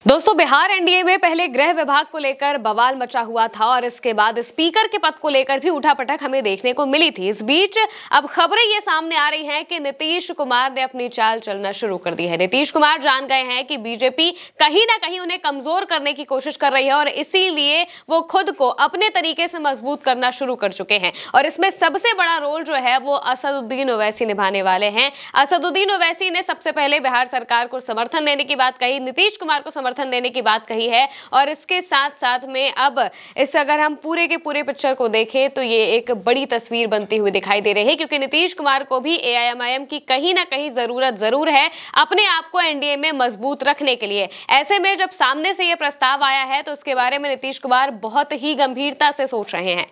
दोस्तों, बिहार एनडीए में पहले गृह विभाग को लेकर बवाल मचा हुआ था और इसके बाद स्पीकर के पद को लेकर भी उठापटक हमें देखने को मिली थी। इस बीच अब खबरें ये सामने आ रही हैं कि नीतीश कुमार ने अपनी चाल चलना शुरू कर दी है। नीतीश कुमार जान गए हैं कि बीजेपी कहीं ना कहीं उन्हें कमजोर करने की कोशिश कर रही है और इसीलिए वो खुद को अपने तरीके से मजबूत करना शुरू कर चुके हैं और इसमें सबसे बड़ा रोल जो है वो असदुद्दीन ओवैसी निभाने वाले हैं। असदुद्दीन ओवैसी ने सबसे पहले बिहार सरकार को समर्थन देने की बात कही, नीतीश कुमार को समर्थन देने की बात कही है और इसके साथ साथ में अब अगर हम पूरे के पूरे पिक्चर को देखें तो ये एक बड़ी तस्वीर बनती हुई दिखाई दे रही है, क्योंकि नीतीश कुमार को भी एआईएमआईएम की कहीं ना कहीं जरूरत जरूर है अपने आप को एनडीए में मजबूत रखने के लिए। ऐसे में जब सामने से यह प्रस्ताव आया है तो इसके बारे में नीतीश कुमार बहुत ही गंभीरता से सोच रहे हैं।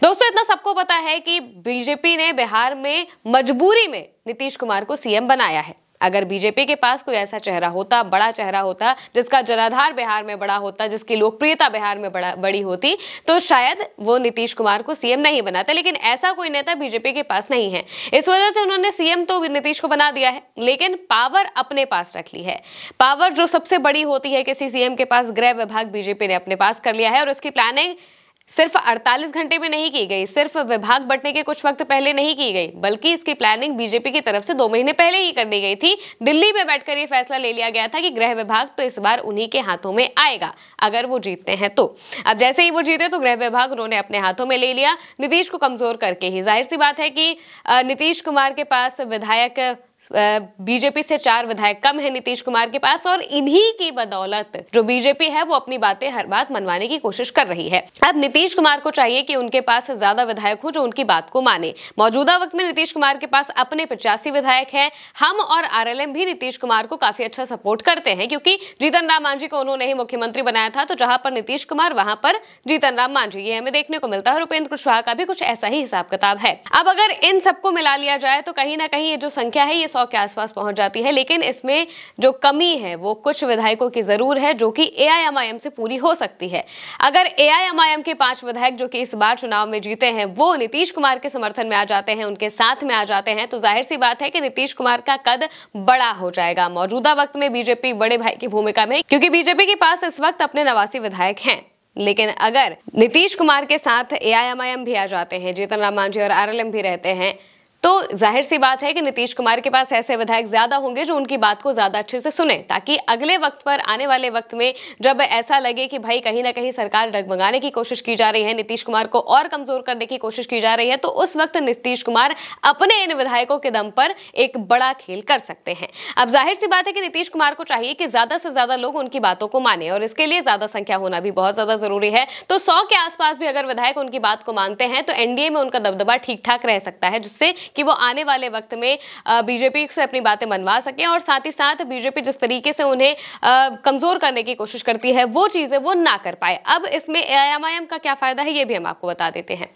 दोस्तों, इतना सबको पता है कि बीजेपी ने बिहार में मजबूरी में नीतीश कुमार को सीएम बनाया है। अगर बीजेपी के पास कोई ऐसा चेहरा होता, बड़ा चेहरा होता, जिसका जनाधार बिहार में बड़ा होता, जिसकी लोकप्रियता बिहार में बड़ी होती, तो शायद वो नीतीश कुमार को सीएम नहीं बनाते। लेकिन ऐसा कोई नेता बीजेपी के पास नहीं है, इस वजह से उन्होंने सीएम तो नीतीश को बना दिया है, लेकिन पावर अपने पास रख ली है। पावर जो सबसे बड़ी होती है किसी सीएम के पास, गृह विभाग बीजेपी ने अपने पास कर लिया है और उसकी प्लानिंग सिर्फ 48 घंटे में नहीं की गई, सिर्फ विभाग बंटने के कुछ वक्त पहले नहीं की गई, बल्कि इसकी प्लानिंग बीजेपी की तरफ से 2 महीने पहले ही कर दी गई थी। दिल्ली में बैठकर ये फैसला ले लिया गया था कि गृह विभाग तो इस बार उन्हीं के हाथों में आएगा अगर वो जीतते हैं तो। अब जैसे ही वो जीते तो गृह विभाग उन्होंने अपने हाथों में ले लिया, नीतीश को कमजोर करके ही। जाहिर सी बात है कि नीतीश कुमार के पास विधायक बीजेपी से 4 विधायक कम है नीतीश कुमार के पास और इन्हीं की बदौलत जो बीजेपी है वो अपनी बातें हर बात मनवाने की कोशिश कर रही है। अब नीतीश कुमार को चाहिए कि उनके पास ज्यादा विधायक हो जो उनकी बात को माने। मौजूदा वक्त में नीतीश कुमार के पास अपने 85 विधायक हैं। हम और आरएलएम भी नीतीश कुमार को काफी अच्छा सपोर्ट करते हैं, क्योंकि जीतन राम मांझी को उन्होंने ही मुख्यमंत्री बनाया था, तो जहां पर नीतीश कुमार वहां पर जीतन राम मांझी, ये हमें देखने को मिलता है। उपेंद्र कुशवाहा का भी कुछ ऐसा ही हिसाब किताब है। अब अगर इन सबको मिला लिया जाए तो कहीं ना कहीं ये जो संख्या है ये 100 के आसपास पहुंच जाती है, लेकिन इसमें जो कमी है वो कुछ विधायकों की जरूर है जो कि एआईएमआईएम से पूरी हो सकती है। अगर एआईएमआईएम के 5 विधायक जो कि इस बार चुनाव में जीते हैं वो नीतीश कुमार के समर्थन में आ जाते हैं, उनके साथ में आ जाते हैं, तो जाहिर सी बात है कि नीतीश कुमार का कद बड़ा हो जाएगा। मौजूदा वक्त में बीजेपी बड़े भाई की भूमिका में, क्योंकि बीजेपी के पास इस वक्त अपने 89 विधायक हैं। लेकिन अगर नीतीश कुमार के साथ एआईएमआईएम भी आ जाते हैं, जीतन राम मांझी और आरएलएम भी रहते हैं, तो जाहिर सी बात है कि नीतीश कुमार के पास ऐसे विधायक ज्यादा होंगे जो उनकी बात को ज्यादा अच्छे से सुने, ताकि अगले वक्त पर, आने वाले वक्त में जब ऐसा लगे कि भाई कहीं ना कहीं सरकार डगमगाने की कोशिश की जा रही है, नीतीश कुमार को और कमजोर करने की कोशिश की जा रही है, तो उस वक्त नीतीश कुमार अपने इन विधायकों के दम पर एक बड़ा खेल कर सकते हैं। अब जाहिर सी बात है कि नीतीश कुमार को चाहिए कि ज्यादा से ज्यादा लोग उनकी बातों को माने और इसके लिए ज्यादा संख्या होना भी बहुत ज्यादा जरूरी है। तो 100 के आसपास भी अगर विधायक उनकी बात को मानते हैं तो एनडीए में उनका दबदबा ठीक ठाक रह सकता है, जिससे कि वो आने वाले वक्त में बीजेपी से अपनी बातें मनवा सके और साथ ही साथ बीजेपी जिस तरीके से उन्हें कमजोर करने की कोशिश करती है वो चीजें वो ना कर पाए। अब इसमें एआईएमआईएम का क्या फायदा है ये भी हम आपको बता देते हैं।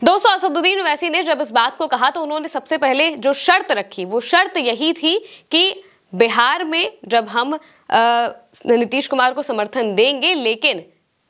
दोस्तों, असदुद्दीन ओवैसी ने जब इस बात को कहा तो उन्होंने सबसे पहले जो शर्त रखी वो शर्त यही थी कि बिहार में जब हम नीतीश कुमार को समर्थन देंगे, लेकिन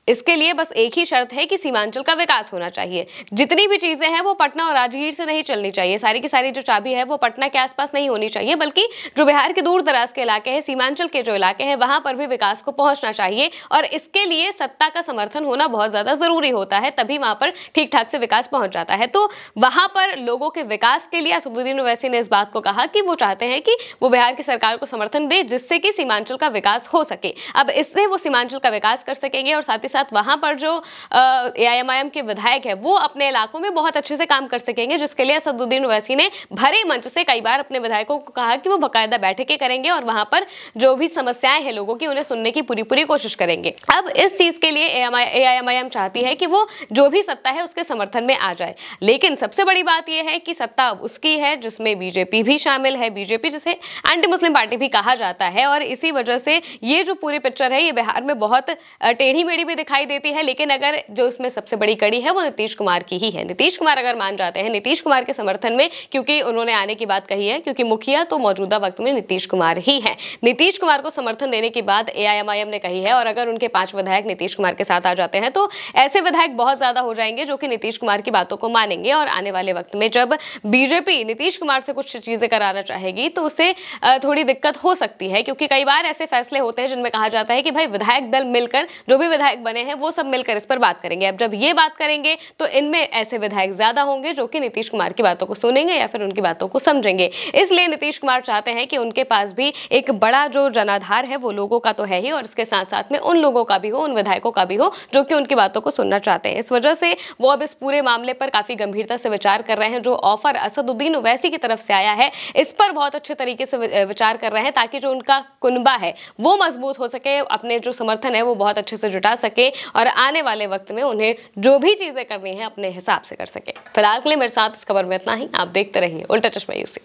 इसके लिए बस एक ही शर्त है कि सीमांचल का विकास होना चाहिए। जितनी भी चीजें हैं वो पटना और राजगीर से नहीं चलनी चाहिए, सारी की सारी जो चाबी है वो पटना के आसपास नहीं होनी चाहिए, बल्कि जो बिहार के दूर दराज के इलाके हैं, सीमांचल के जो इलाके हैं, वहां पर भी विकास को पहुंचना चाहिए और इसके लिए सत्ता का समर्थन होना बहुत ज्यादा जरूरी होता है, तभी वहां पर ठीक ठाक से विकास पहुंच जाता है। तो वहां पर लोगों के विकास के लिए असदुद्दीन ओवैसी ने इस बात को कहा कि वो चाहते हैं कि वो बिहार की सरकार को समर्थन दे, जिससे कि सीमांचल का विकास हो सके। अब इससे वो सीमांचल का विकास कर सकेंगे और साथ ही वहां पर जो एआईएमआईएम के विधायक है वो अपने इलाकों में बहुत अच्छे से काम कर सकेंगे, जिसके लिए असदुद्दीन ओवैसी ने भरे मंच से कई बार अपने विधायकों को कहा कि वो बाकायदा बैठकें करेंगे और वहां पर जो भी समस्याएं हैं लोगों की उन्हें सुनने की पूरी कोशिश करेंगे। अब इस चीज के लिए एआईएमआईएम चाहती है कि वो जो भी सत्ता है उसके समर्थन में आ जाए, लेकिन सबसे बड़ी बात यह है कि सत्ता उसकी है जिसमें बीजेपी भी शामिल है। बीजेपी जिसे एंटी मुस्लिम पार्टी भी कहा जाता है और इसी वजह से ये जो पूरी पिक्चर है ये बिहार में बहुत टेढ़ी मेढ़ी भी दिखाई दिखाई देती है, लेकिन अगर जो इसमें सबसे बड़ी कड़ी है वो नीतीश कुमार की ही है। नीतीश कुमार अगर मान जाते हैं नीतीश कुमार के समर्थन में, क्योंकि उन्होंने आने की बात कही है, क्योंकि मुखिया तो मौजूदा वक्त में नीतीश कुमार ही है। नीतीश कुमार को समर्थन देने की बात एआईएमआईएम ने कही है, और अगर उनके 5 विधायक नीतीश कुमार के साथ आ जाते हैं तो ऐसे विधायक बहुत ज्यादा हो जाएंगे जो कि नीतीश कुमार की बातों को मानेंगे, और आने वाले वक्त में जब बीजेपी नीतीश कुमार से कुछ चीजें कराना चाहेगी तो उसे थोड़ी दिक्कत हो सकती है, क्योंकि कई बार ऐसे फैसले होते हैं जिनमें कहा जाता है कि भाई विधायक दल मिलकर, जो भी विधायक बने हैं वो सब मिलकर इस पर बात करेंगे। अब जब ये बात करेंगे तो इनमें ऐसे विधायक ज्यादा होंगे जो कि नीतीश कुमार की बातों को सुनेंगे या फिर उनकी बातों को समझेंगे। इसलिए नीतीश कुमार चाहते हैं कि उनके पास भी एक बड़ा जो जनाधार है वो लोगों का तो है ही, और इसके साथ साथ में उन लोगों का भी हो, उन विधायकों का भी हो जो कि उनकी बातों को सुनना चाहते हैं। इस वजह से वो अब इस पूरे मामले पर काफी गंभीरता से विचार कर रहे हैं। जो ऑफर असदुद्दीन ओवैसी की तरफ से आया है इस पर बहुत अच्छे तरीके से विचार कर रहे हैं, ताकि जो उनका कुनबा है वो मजबूत हो सके, अपने जो समर्थन है वो बहुत अच्छे से जुटा सके, और आने वाले वक्त में उन्हें जो भी चीजें करनी है अपने हिसाब से कर सके। फिलहाल के लिए मेरे साथ इस खबर में इतना ही। आप देखते रहिए उल्टा चश्मा यूसी।